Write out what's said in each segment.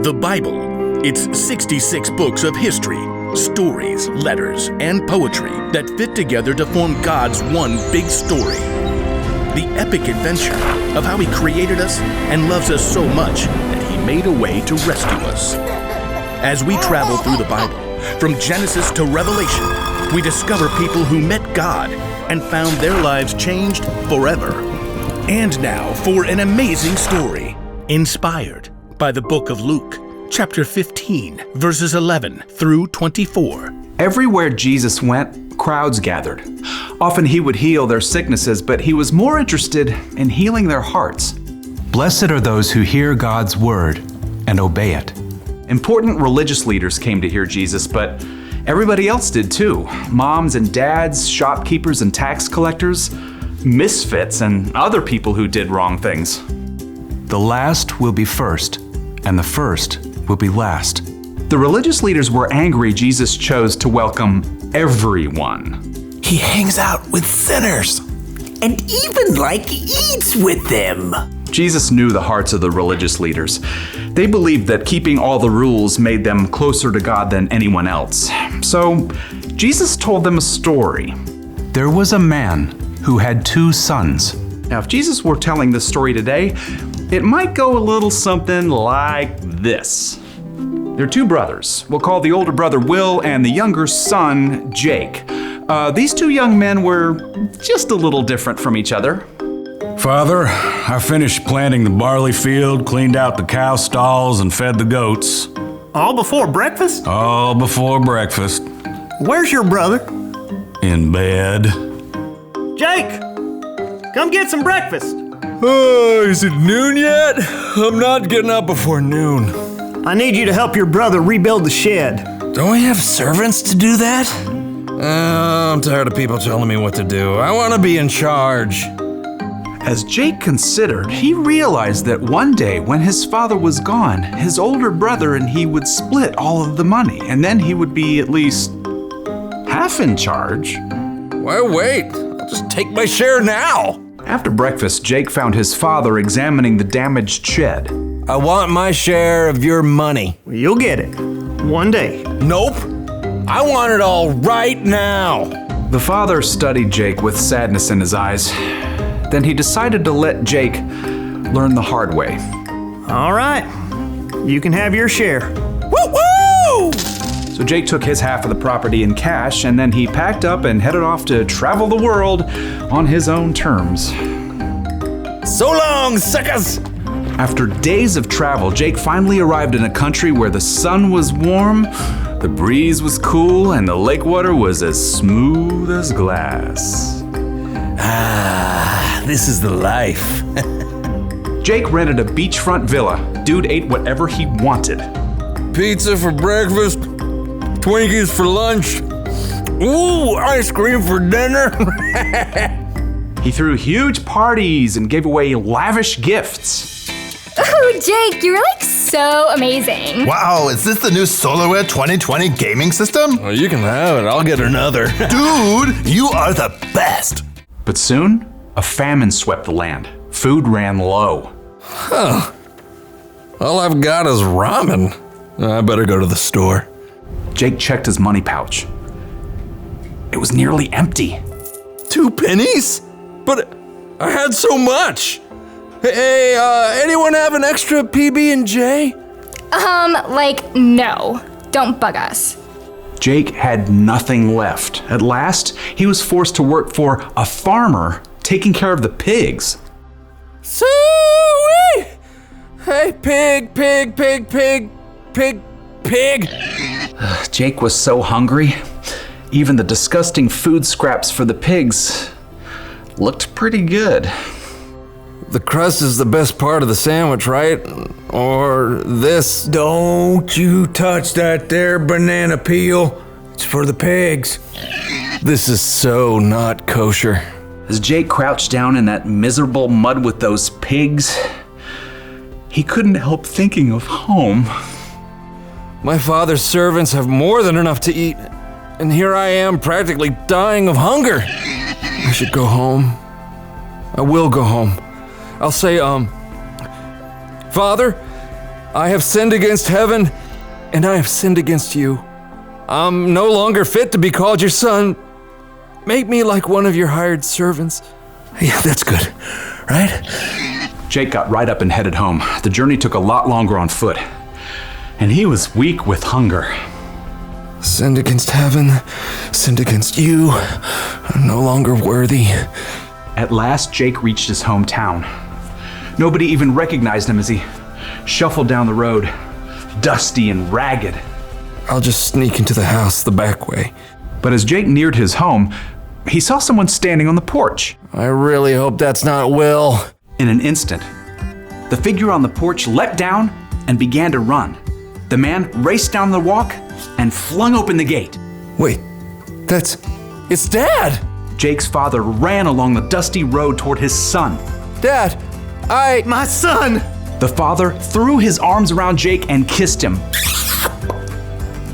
The Bible. It's 66 books of history, stories, letters, and poetry that fit together to form God's one big story. The epic adventure of how He created us and loves us so much that He made a way to rescue us. As we travel through the Bible, from Genesis to Revelation, we discover people who met God and found their lives changed forever. And now for an amazing story, inspired by the book of Luke, chapter 15, verses 11 through 24. Everywhere Jesus went, crowds gathered. Often He would heal their sicknesses, but He was more interested in healing their hearts. Blessed are those who hear God's word and obey it. Important religious leaders came to hear Jesus, but everybody else did too. Moms and dads, shopkeepers and tax collectors, misfits and other people who did wrong things. The last will be first, and the first will be last. The religious leaders were angry Jesus chose to welcome everyone. He hangs out with sinners and even eats with them. Jesus knew the hearts of the religious leaders. They believed that keeping all the rules made them closer to God than anyone else. So Jesus told them a story. There was a man who had 2 sons. Now, if Jesus were telling this story today, it might go a little something like this. They're 2 brothers. We'll call the older brother Will and the younger son Jake. These 2 young men were just a little different from each other. Father, I finished planting the barley field, cleaned out the cow stalls, and fed the goats. All before breakfast? All before breakfast. Where's your brother? In bed. Jake, come get some breakfast. Oh, is it noon yet? I'm not getting up before noon. I need you to help your brother rebuild the shed. Don't we have servants to do that? I'm tired of people telling me what to do. I want to be in charge. As Jake considered, he realized that one day when his father was gone, his older brother and he would split all of the money, and then he would be at least half in charge. Why wait? I'll just take my share now. After breakfast, Jake found his father examining the damaged shed. I want my share of your money. Well, you'll get it. One day. Nope. I want it all right now. The father studied Jake with sadness in his eyes. Then he decided to let Jake learn the hard way. All right. You can have your share. Woo-woo! So Jake took his half of the property in cash, and then he packed up and headed off to travel the world on his own terms. So long, suckers! After days of travel, Jake finally arrived in a country where the sun was warm, the breeze was cool, and the lake water was as smooth as glass. This is the life. Jake rented a beachfront villa. Dude ate whatever he wanted. Pizza for breakfast, Twinkies for lunch, ooh, ice cream for dinner. He threw huge parties and gave away lavish gifts. Oh, Jake, you're so amazing. Wow, is this the new SolarWare 2020 gaming system? Well, you can have it. I'll get another. Dude, you are the best. But soon, a famine swept the land. Food ran low. All I've got is ramen. I better go to the store. Jake checked his money pouch. It was nearly empty. 2 pennies? But I had so much. Hey, anyone have an extra PB&J? No. Don't bug us. Jake had nothing left. At last, he was forced to work for a farmer taking care of the pigs. Soo-wee! Hey, pig. Jake was so hungry. Even the disgusting food scraps for the pigs looked pretty good. The crust is the best part of the sandwich, right? Or this. Don't you touch that there banana peel. It's for the pigs. This is so not kosher. As Jake crouched down in that miserable mud with those pigs, he couldn't help thinking of home. My father's servants have more than enough to eat, and here I am practically dying of hunger. I should go home. I will go home. I'll say, Father, I have sinned against heaven, and I have sinned against you. I'm no longer fit to be called your son. Make me like one of your hired servants. Yeah, that's good, right? Jake got right up and headed home. The journey took a lot longer on foot, and he was weak with hunger. Sinned against heaven, sinned against you. I'm no longer worthy. At last, Jake reached his hometown. Nobody even recognized him as he shuffled down the road, dusty and ragged. I'll just sneak into the house the back way. But as Jake neared his home, he saw someone standing on the porch. I really hope that's not Will. In an instant, the figure on the porch leapt down and began to run. The man raced down the walk and flung open the gate. Wait, it's Dad! Jake's father ran along the dusty road toward his son. Dad, My son! The father threw his arms around Jake and kissed him.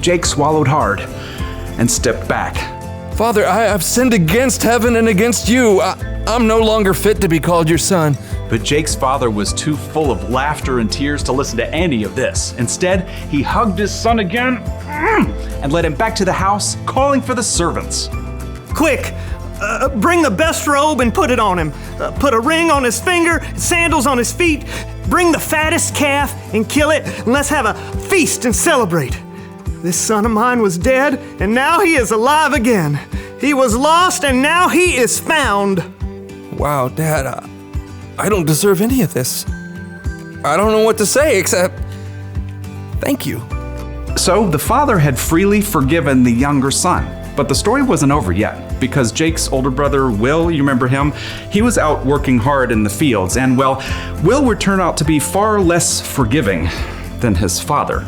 Jake swallowed hard and stepped back. Father, I've sinned against heaven and against you. I'm no longer fit to be called your son. But Jake's father was too full of laughter and tears to listen to any of this. Instead, he hugged his son again and led him back to the house, calling for the servants. Quick! Bring the best robe and put it on him. Put a ring on his finger, sandals on his feet. Bring the fattest calf and kill it, and let's have a feast and celebrate. This son of mine was dead, and now he is alive again. He was lost, and now he is found. Wow, Dad, I don't deserve any of this. I don't know what to say except thank you. So the father had freely forgiven the younger son. But the story wasn't over yet, because Jake's older brother, Will, you remember him? He was out working hard in the fields, and well, Will would turn out to be far less forgiving than his father.